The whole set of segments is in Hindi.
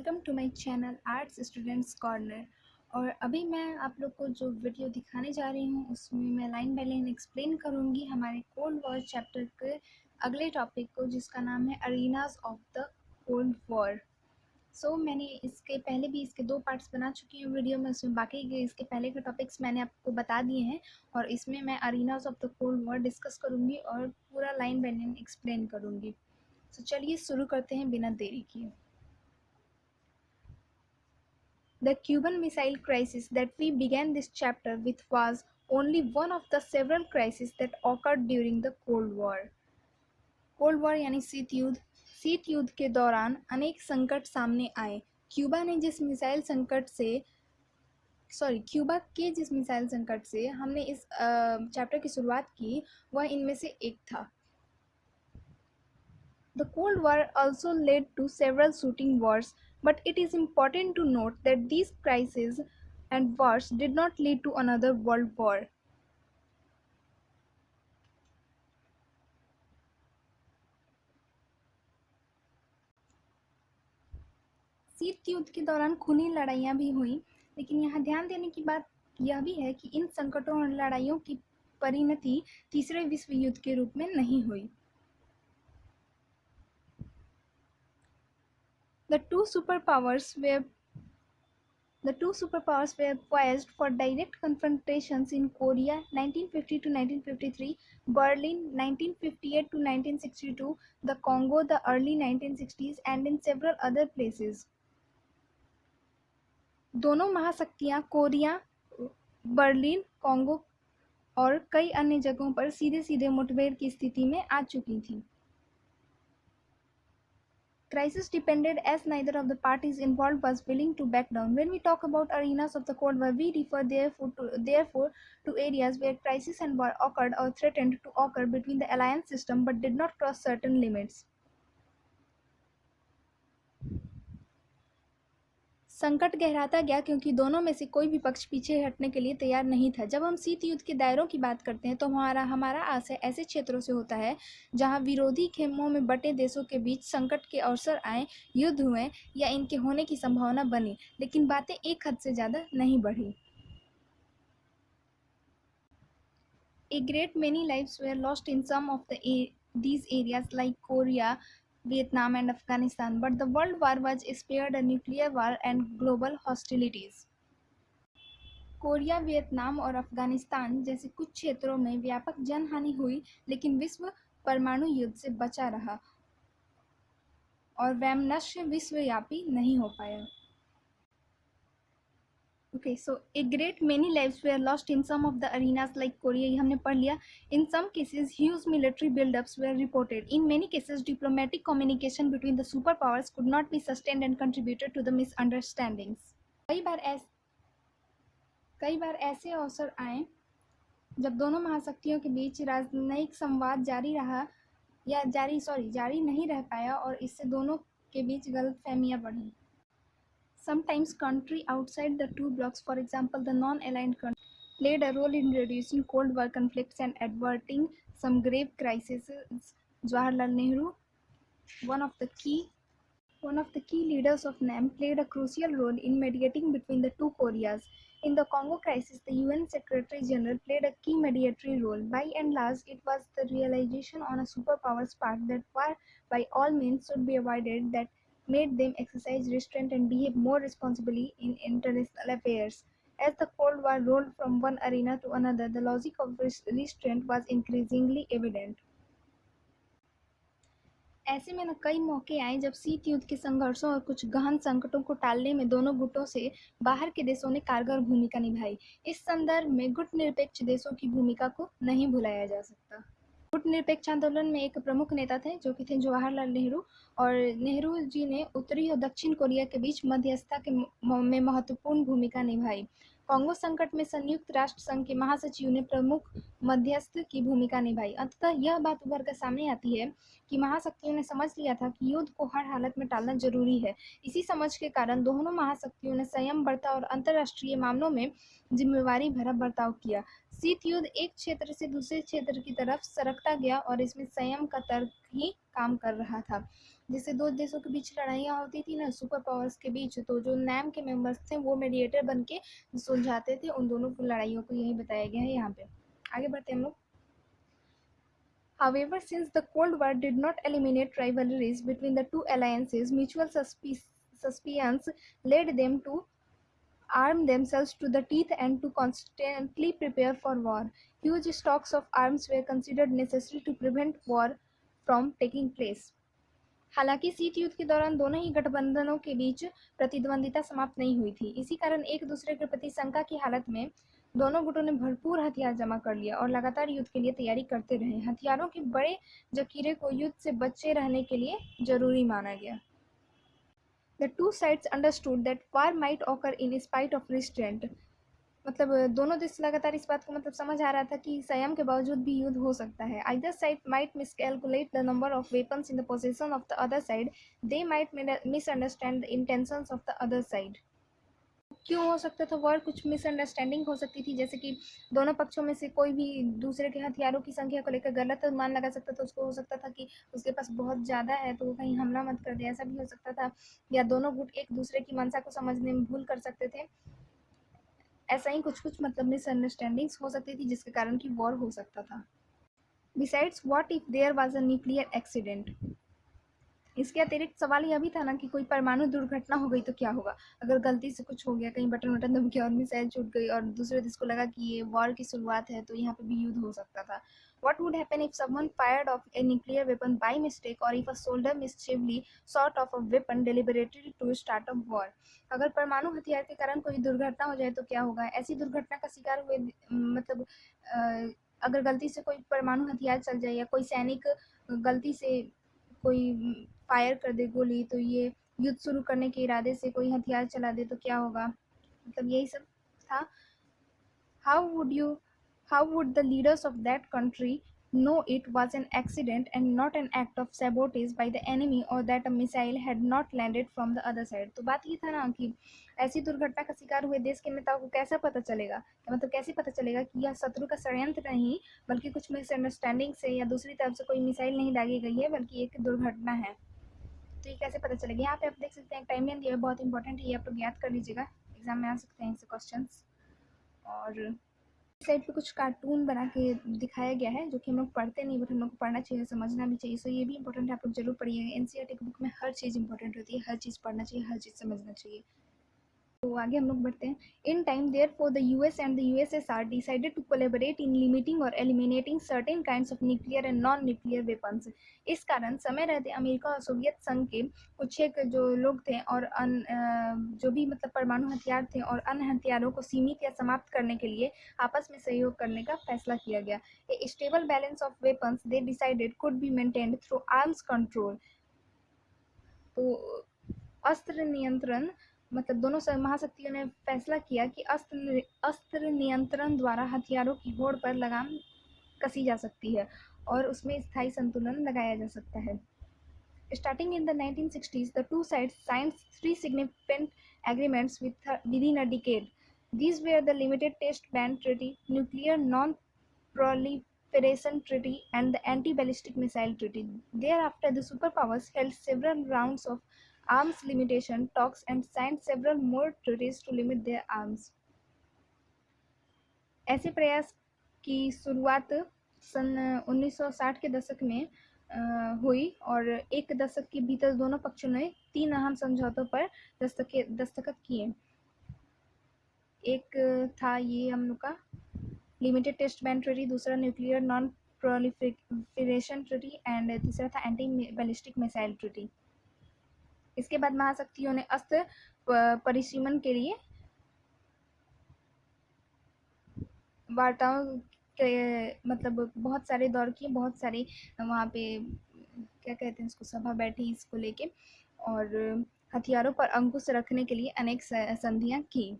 Welcome to my channel arts students corner. और अभी मैं आप लोग को जो वीडियो दिखाने जा रही हूँ उसमें मैं लाइन बाय लाइन एक्सप्लेन करूँगी हमारे कोल्ड वॉर चैप्टर के अगले टॉपिक को, जिसका नाम है arenas of the cold war. मैंने इसके पहले भी इसके 2 पार्ट्स बना चुकी हूँ वीडियो में, उसमें बाकी के इसके पहले के टॉपिक्स मैंने आपको बता दिए हैं और इसमें मैं arenas of the cold war discuss करूँगी और पूरा लाइन बाय लाइन एक्सप्लेन करूँगी। चलिए शुरू करते हैं बिना देरी किए। The Cuban Missile Crisis that we began this chapter with was only one of the several crises that occurred during the Cold War. Cold war यानी शीत युद्ध। शीत युद्ध के दौरान अनेक संकट सामने आए। क्यूबा के जिस मिसाइल संकट से हमने इस चैप्टर की शुरुआत की वह इनमें से एक था। The Cold War also led to several shooting wars, but it is important to note that these crises and wars did not lead to another world war. शीत युद्ध के दौरान खूनी लड़ाइयाँ भी हुई, लेकिन यहाँ ध्यान देने की बात यह भी है कि इन संकटों और लड़ाइयों की परिणति तीसरे विश्व युद्ध के रूप में नहीं हुई। The two superpowers were poised for direct confrontations in Korea 1950 to 1953, Berlin 1958 to 1962, the Congo the early 1960s, and in several other places. दोनों महाशक्तियां कोरिया, बर्लिन, कॉन्गो और कई अन्य जगहों पर सीधे सीधे मुठभेड़ की स्थिति में आ चुकी थी। Crisis depended as neither of the parties involved was willing to back down. When we talk about arenas of the Cold War, we refer therefore to areas where crisis and war occurred or threatened to occur between the alliance system but did not cross certain limits. संकट गहराता गया क्योंकि दोनों में से कोई भी पक्ष पीछे हटने के लिए तैयार नहीं था। जब हम शीत युद्ध के दायरों की बात करते हैं तो हमारा आशय ऐसे क्षेत्रों से होता है जहां विरोधी खेमों में बटे देशों के बीच संकट के अवसर आए, युद्ध हुए या इनके होने की संभावना बनी, लेकिन बातें एक हद से ज़्यादा नहीं बढ़ी। A great many lives were lost in some of these areas like Korea, Vietnam and Afghanistan, but the World War was spared a nuclear war and global hostilities. Korea, Vietnam और अफगानिस्तान जैसे कुछ क्षेत्रों में व्यापक जनहानि हुई, लेकिन विश्व परमाणु युद्ध से बचा रहा और वैमनस्य विश्वव्यापी नहीं हो पाया। Okay, so a great many lives were lost in some of the arenas like Korea, ये हमने पढ़ लिया। In some cases, huge military buildups were reported. In many cases, diplomatic communication between the superpowers could not be sustained and contributed to the misunderstandings. कई बार ऐसे अवसर आए जब दोनों महाशक्तियों के बीच राजनयिक संवाद जारी नहीं रह पाया और इससे दोनों के बीच गलतफहमियां बढ़ी। Sometimes countries outside the two blocs, for example the non-aligned countries, played a role in reducing Cold War conflicts and averting some grave crises. Jawaharlal Nehru, one of the key leaders of NAM, played a crucial role in mediating between the two Koreas. In the Congo crisis, the UN Secretary General played a key mediatory role. By and large, it was the realization on a superpower's part that war by all means should be avoided that made them exercise restraint and behave more responsibly in international affairs. As the Cold War rolled from one arena to another, the logic of restraint was increasingly evident. ऐसे में कई मौके आए जब शीत युद्ध के संघर्षों और कुछ गहन संकटों को टालने में दोनों गुटों से बाहर के देशों ने कारगर भूमिका निभाई। इस संदर्भ में गुट निरपेक्ष देशों की भूमिका को नहीं भुलाया जा सकता। गुट निरपेक्ष आंदोलन में एक प्रमुख नेता थे जो कि थे जवाहरलाल नेहरू, और नेहरू जी ने उत्तरी और दक्षिण कोरिया के बीच मध्यस्थता में महत्वपूर्ण भूमिका निभाई। कांगो संकट में संयुक्त राष्ट्र संघ के महासचिव ने प्रमुख मध्यस्थ की भूमिका निभाई। अंततः यह बात उभर कर सामने आती है कि महाशक्तियों ने समझ लिया था कि युद्ध को हर हालत में टालना जरूरी है। इसी समझ के कारण दोनों महाशक्तियों ने संयम बरता और अंतर्राष्ट्रीय मामलों में जिम्मेवारी भरा बर्ताव किया। शीत युद्ध एक क्षेत्र से दूसरे क्षेत्र की तरफ सरकता गया और इसमें संयम का तर्क ही काम कर रहा था। जिससे दो देशों के बीच लड़ाइयाँ होती थी ना सुपर पावर्स के बीच, तो जो नैम के मेंबर्स थे वो मीडिएटर बन के सुलझाते थे उन दोनों की लड़ाइयों को, यही बताया गया है यहाँ पे। आगे बढ़ते हैं हम लोग। However, since the Cold War did not eliminate rivalries between the two alliances, mutual suspicions led them to arm themselves to the teeth and to constantly prepare for war. Huge stocks of arms were considered necessary to prevent war from taking place. हालांकि शीत युद्ध के दौरान दोनों ही गठबंधनों के बीच प्रतिद्वंदिता समाप्त नहीं हुई थी। इसी कारण एक दूसरे के प्रति शंका की हालत में दोनों गुटों ने भरपूर हथियार जमा कर लिया और लगातार युद्ध के लिए तैयारी करते रहे। हथियारों के बड़े जखीरे को युद्ध से बचे रहने के लिए जरूरी माना गया। The two sides understood that war might occur in spite of restraint. मतलब दोनों देश लगातार इस बात को मतलब समझ आ रहा था कि संयम के बावजूद भी युद्ध हो सकता है। Either side might miscalculate the number of weapons in the possession of the other side. They might misunderstand the intentions of the other side. क्यों हो सकता था वॉर? कुछ मिसअंडरस्टैंडिंग हो सकती थी, जैसे कि दोनों पक्षों में से कोई भी दूसरे के हथियारों की संख्या को लेकर गलत अनुमान लगा सकता था। उसको हो सकता था कि उसके पास बहुत ज़्यादा है तो वो कहीं हमला मत कर दे, ऐसा भी हो सकता था। या दोनों गुट एक दूसरे की मंशा को समझने में भूल कर सकते थे। ऐसा ही कुछ कुछ मतलब मिसअंडरस्टैंडिंग्स हो सकती थी जिसके कारण कि वॉर हो सकता था। Besides what if there was a nuclear accident. इसके अतिरिक्त सवाल यह भी था ना कि कोई परमाणु दुर्घटना हो गई तो क्या होगा? अगर गलती से कुछ हो गया, कहीं बटन वटन दब गया और मिसाइल छूट गई और दूसरे देश को लगा कि ये वॉर की शुरुआत है, तो यहाँ पे भी युद्ध हो सकता था। What would happen if someone fired off a nuclear weapon by mistake or if a soldier mischievously shot off a weapon deliberately to start a war? अगर परमाणु हथियार के कारण कोई दुर्घटना हो जाए तो क्या होगा? ऐसी दुर्घटना का शिकार हुए मतलब अगर गलती से कोई परमाणु हथियार चल जाए या कोई सैनिक गलती से कोई फायर कर दे गोली, तो ये युद्ध शुरू करने के इरादे से कोई हथियार चला दे तो क्या होगा? मतलब यही सब था। How would the leaders of that country know it was an accident and not an act of sabotage by the enemy, or that a missile had not landed from the other side? तो बात ये था ना कि ऐसी दुर्घटना का शिकार हुए देश के नेताओं को कैसे पता चलेगा, मतलब कैसे पता चलेगा कि यह शत्रु का षड्यंत्र नहीं बल्कि कुछ मिसअंडरस्टैंडिंग से या दूसरी तरफ से कोई मिसाइल नहीं दागी गई है बल्कि एक दुर्घटना है। तो ये कैसे पता चलेगा? यहाँ पे आप देख सकते हैं टाइमलाइन दिया है, बहुत इंपॉर्टेंट है, ये आप लोग याद कर लीजिएगा, एग्जाम में आ सकते हैं इससे क्वेश्चंस। और साइड पे कुछ कार्टून बना के दिखाया गया है जो कि हम लोग पढ़ते नहीं, बट हम लोग को पढ़ना चाहिए, समझना भी चाहिए। सो ये भी इंपॉर्टेंट है, आप लोग जरूर पढ़िएगा। एनसीईआरटी की बुक में हर चीज़ इंपॉर्टेंट होती है, हर चीज़ पढ़ना चाहिए, हर चीज़ समझना चाहिए। तो आगे हम लोग बढ़ते हैं। In time therefore the US and the USSR decided to collaborate in limiting और eliminating certain kinds of nuclear and non nuclear weapons. इस कारण समय रहते अमेरिका और सोवियत संघ के कुछ एक जो लोग थे और जो भी मतलब परमाणु हथियार थे और अन्य हथियारों को सीमित या समाप्त करने के लिए आपस में सहयोग करने का फैसला किया गया। A stable balance of weapons they decided could be maintained through arms control. तो अस्त्र नियंत्रण मतलब दोनों महाशक्तियों ने फैसला किया कि अस्त्र नियंत्रण द्वारा हथियारों की होड़ पर लगाम कसी जा सकती है और उसमें स्थायी संतुलन लगाया जा सकता है। Starting in the 1960s, the two sides signed three significant agreements within a decade. These were the Limited Test Ban Treaty, Nuclear Non-Proliferation Treaty, and the Anti-Ballistic Missile Treaty. Thereafter, the superpowers held several rounds of arms limitation talks and signed several more treaties to limit their arms. ऐसे प्रयास की शुरुआत सन 1960 के दशक में हुई और एक दशक के भीतर दोनों पक्षों ने 3 अहम समझौतों पर दस्तखत किए। एक था ये हम लोग का लिमिटेड टेस्ट बैन ट्रीटी, दूसरा nuclear non proliferation treaty and तीसरा था एंटी बैलिस्टिक मिसाइल ट्रीटी। इसके बाद महाशक्तियों ने अस्त्र परिसीमन के लिए वार्ताओं के मतलब बहुत सारे दौर किए, बहुत सारे वहाँ पे क्या कहते हैं इसको सभा बैठी इसको लेके और हथियारों पर अंकुश रखने के लिए अनेक संधियाँ की।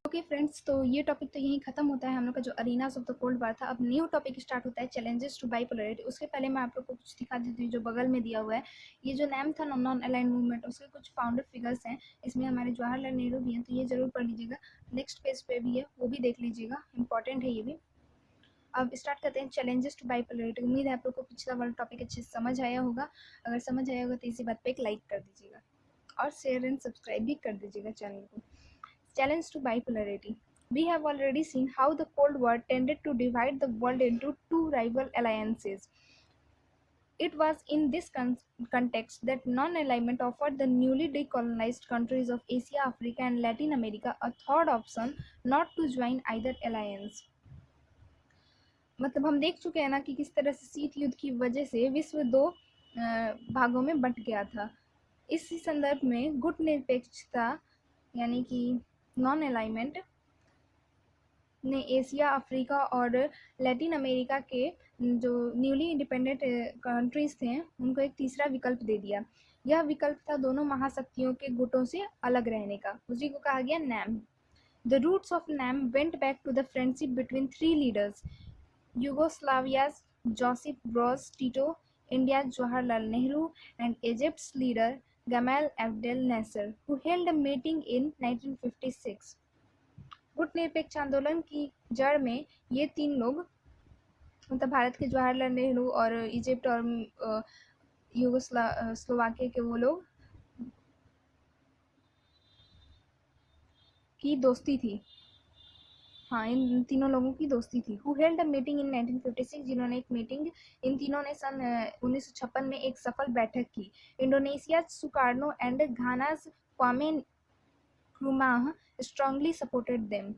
ओके फ्रेंड्स, तो ये टॉपिक तो यहीं खत्म होता है हम लोग का जो अरीनास ऑफ द कोल्ड वार था। अब न्यू टॉपिक स्टार्ट होता है चैलेंजेस टू बाइपोलैरिटी। उसके पहले मैं आप लोग को कुछ दिखा देती हूँ जो बगल में दिया हुआ है। ये जो नाम था नॉन अलाइंड मूवमेंट, उसके कुछ फाउंडर फिगर्स हैं, इसमें हमारे जवाहरलाल नेहरू भी हैं, तो ये जरूर पढ़ लीजिएगा। नेक्स्ट पेज पे भी है, वो भी देख लीजिएगा, इंपॉर्टेंट है ये भी। अब स्टार्ट करते हैं चैलेंजेस टू बाइपोलैरिटी। उम्मीद है आप लोग को पिछला वाला टॉपिक अच्छे से समझ आया होगा। अगर समझ आया होगा तो इसी बात पे एक लाइक कर दीजिएगा और शेयर एंड सब्सक्राइब भी कर दीजिएगा चैनल को। Challenge to bipolarity. We have already seen how the Cold War tended to divide the world into two rival alliances. It was in this context that non-alignment offered the newly decolonized countries of Asia, Africa, and Latin America a third option not to join either alliance. मतलब हम देख चुके हैं ना कि किस तरह से शीत युद्ध की वजह से विश्व दो भागों में बंट गया था। इसी संदर्भ में गुट निरपेक्षता यानी कि नॉन अलाइनमेंट ने एशिया, अफ्रीका और लैटिन अमेरिका के जो न्यूली इंडिपेंडेंट कंट्रीज थे उनको एक तीसरा विकल्प दे दिया। यह विकल्प था दोनों महाशक्तियों के गुटों से अलग रहने का। उसी को कहा गया NAM. The roots of NAM went back to the friendship between three leaders, Yugoslavia's Josip Broz Tito, India's Jawaharlal Nehru, and Egypt's leader Gamal Abdel Nasser, who held a meeting in 1956. गुट निरपेक्ष आंदोलन की जड़ में ये तीन लोग मतलब भारत के जवाहरलाल नेहरू और इजिप्ट और स्लोवाकिया के वो लोग की दोस्ती थी। हाँ, इन तीनों लोगों की दोस्ती थी। Who held a meeting in 1956, जिन्होंने एक मीटिंग इन तीनों ने सन 1956 में एक सफल बैठक की। Indonesia Sukarno and Ghana's Kwame Nkrumah strongly supported them.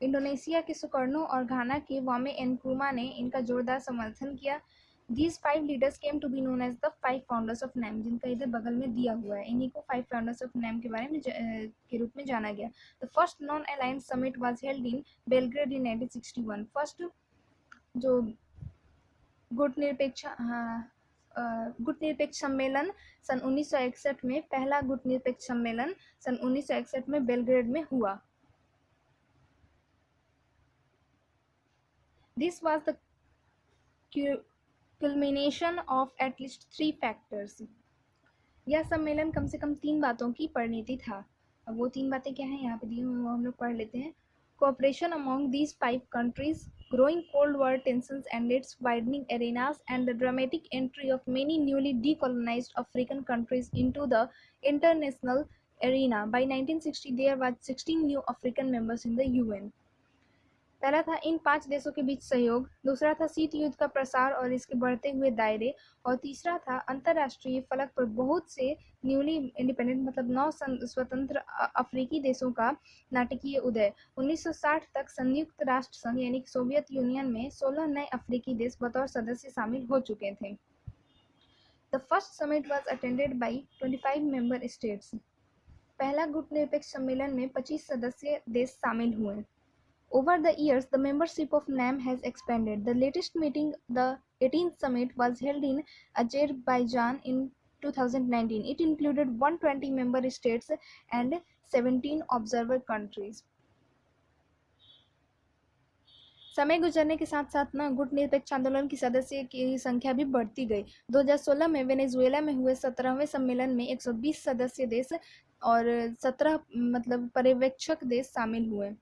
Indonesia के सुकर्नो और घाना के वामे एनक्रुमा ने इनका जोरदार समर्थन किया। These five leaders came to be known as the five founders of NAM, जिनका इधर बगल में दिया हुआ है। इन्हीं को five founders of NAM के बारे में के रूप में जाना गया। The first non-aligned summit was held in Belgrade in 1961. First जो गुट निरपेक्ष सम्मेलन सन 1961 में, पहला गुट निरपेक्ष सम्मेलन सन 1961 में बेलग्रेड में हुआ। This was the culmination of at least three factors. यह सम्मेलन कम से कम तीन बातों की परिणति था। अब वो तीन बातें क्या हैं यहाँ पे दी हुई, वो हम लोग पढ़ लेते हैं। Cooperation among these five countries, growing Cold War tensions and its widening arenas, and the dramatic entry of many newly decolonized African countries into the international arena. By 1960, there were 16 new African members in the UN. पहला था इन पांच देशों के बीच सहयोग, दूसरा था शीत युद्ध का प्रसार और इसके बढ़ते हुए दायरे, और तीसरा था अंतर्राष्ट्रीय फलक पर बहुत से न्यूली इंडिपेंडेंट मतलब नौ स्वतंत्र अफ्रीकी देशों का नाटकीय उदय। 1960 तक संयुक्त राष्ट्र संघ यानी कि सोवियत यूनियन में 16 नए अफ्रीकी देश बतौर सदस्य शामिल हो चुके थे। The first summit was attended by 25 member states. पहला गुट निरपेक्ष सम्मेलन में 25 सदस्य देश शामिल हुए। Over the years, the membership of NAM has expanded. The latest meeting, the 18th summit, was held in Azerbaijan in 2019. It included 120 member states and 17 observer countries. समय गुजरने के साथ साथ ना गुट निरपेक्ष आंदोलन की सदस्य की संख्या भी बढ़ती गई। 2016 में वेनेजुएला में हुए 17वें सम्मेलन में 120 सदस्य देश और 17 मतलब पर्यवेक्षक देश शामिल हुए।